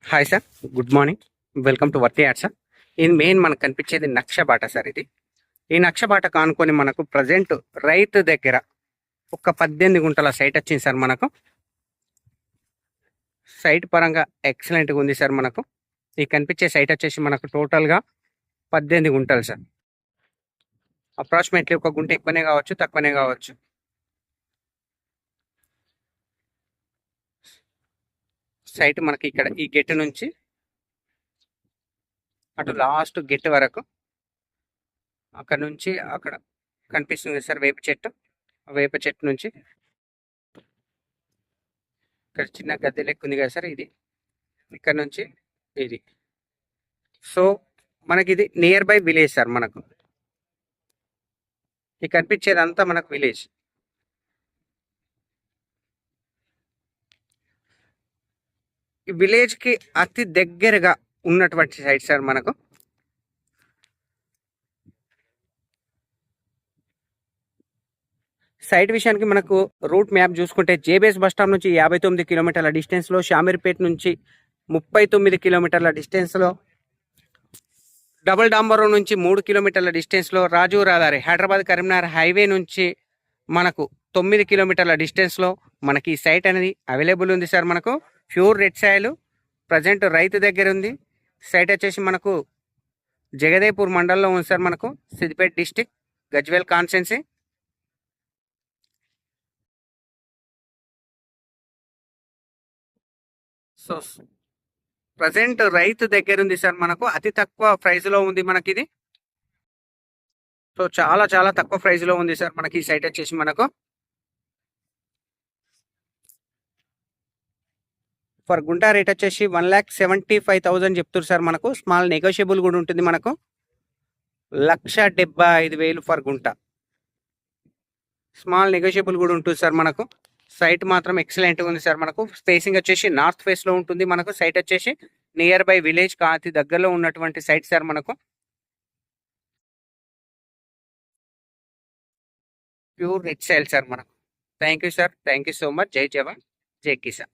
Hi sir. Good morning. Welcome to worthy ad sir. ఇది main మనకు కనిపించేది నక్ష బాట సార్. ఈ నక్ష బాట కానుకొని మనకు ప్రజెంట్ రైతు దగ్గర ఒక 18 గుంటల సైట్ వచ్చింది సార్. మనకు సైట్ పరంగా ఎక్సలెంట్గా ఉంది సార్. మనకు ఈ కనిపించే సైట్ వచ్చేసి మనకు టోటల్గా 18 గుంటలు సార్. అప్రాక్సిమేట్లీ ఒక గుంట ఎక్కువనే కావచ్చు, తక్కువనే కావచ్చు. సైట్ మనకి ఇక్కడ ఈ గెట్ నుంచి అటు లాస్ట్ గెట్ వరకు, అక్కడ నుంచి అక్కడ కనిపిస్తుంది సార్ వేప చెట్టు. వేప చెట్టు నుంచి ఇక్కడ చిన్న గద్దె లెక్క ఉంది కదా సార్, ఇది ఇక్కడ నుంచి ఇది. సో మనకి ఇది నియర్ బై విలేజ్ సార్. మనకు ఈ కనిపించేదంతా మనకు విలేజ్. ఈ విలేజ్కి అతి దగ్గరగా ఉన్నటువంటి సైట్ సార్. మనకు సైట్ విషయానికి మనకు రూట్ మ్యాప్ చూసుకుంటే జేబీఎస్ బస్ స్టాప్ నుంచి 59 కిలోమీటర్ల డిస్టెన్స్లో, షామీర్పేట నుంచి 39 కిలోమీటర్ల డిస్టెన్స్లో, డబుల్ డాంబర్ నుంచి 3 కిలోమీటర్ల డిస్టెన్స్లో, రాజు రహదారి హైదరాబాద్ కరీంనగర్ హైవే నుంచి మనకు 9 కిలోమీటర్ల డిస్టెన్స్లో మనకి ఈ సైట్ అనేది అవైలబుల్ ఉంది సార్. మనకు ప్యూర్ రెడ్ సాయిల్ ప్రజెంట్ రైతు దగ్గర ఉంది. సైట్ వచ్చేసి మనకు జగదేపూర్ మండలంలో ఉంది సార్. మనకు Siddipet district, Gajwel constituency. So present రైతు దగ్గర ఉంది సార్. మనకు అతి తక్కువ ప్రైస్లో ఉంది మనకి ఇది. సో చాలా చాలా తక్కువ ప్రైస్లో ఉంది సార్ మనకి ఈ సైట్ వచ్చేసి. మనకు ఫర్ గుంటా రేట్ వచ్చేసి 1,75,000 చెప్తారు సార్. మనకు స్మాల్ నెగోషియబుల్ కూడా ఉంటుంది. మనకు 1,75,000 ఫర్ గుంట, స్మాల్ నెగోషియబుల్ కూడా ఉంటుంది సార్. మనకు సైట్ మాత్రం ఎక్సలెంట్గా ఉంది సార్. మనకు స్పేసింగ్ వచ్చేసి నార్త్ ఫేస్లో ఉంటుంది. మనకు సైట్ వచ్చేసి నియర్ బై విలేజ్ అతి దగ్గరలో ఉన్నటువంటి సైట్ సార్. మనకు ప్యూర్ రెడ్ సాయిల్ సార్. మనకు thank you sir. Thank you so much. జై జవాన్, జై కిసాన్.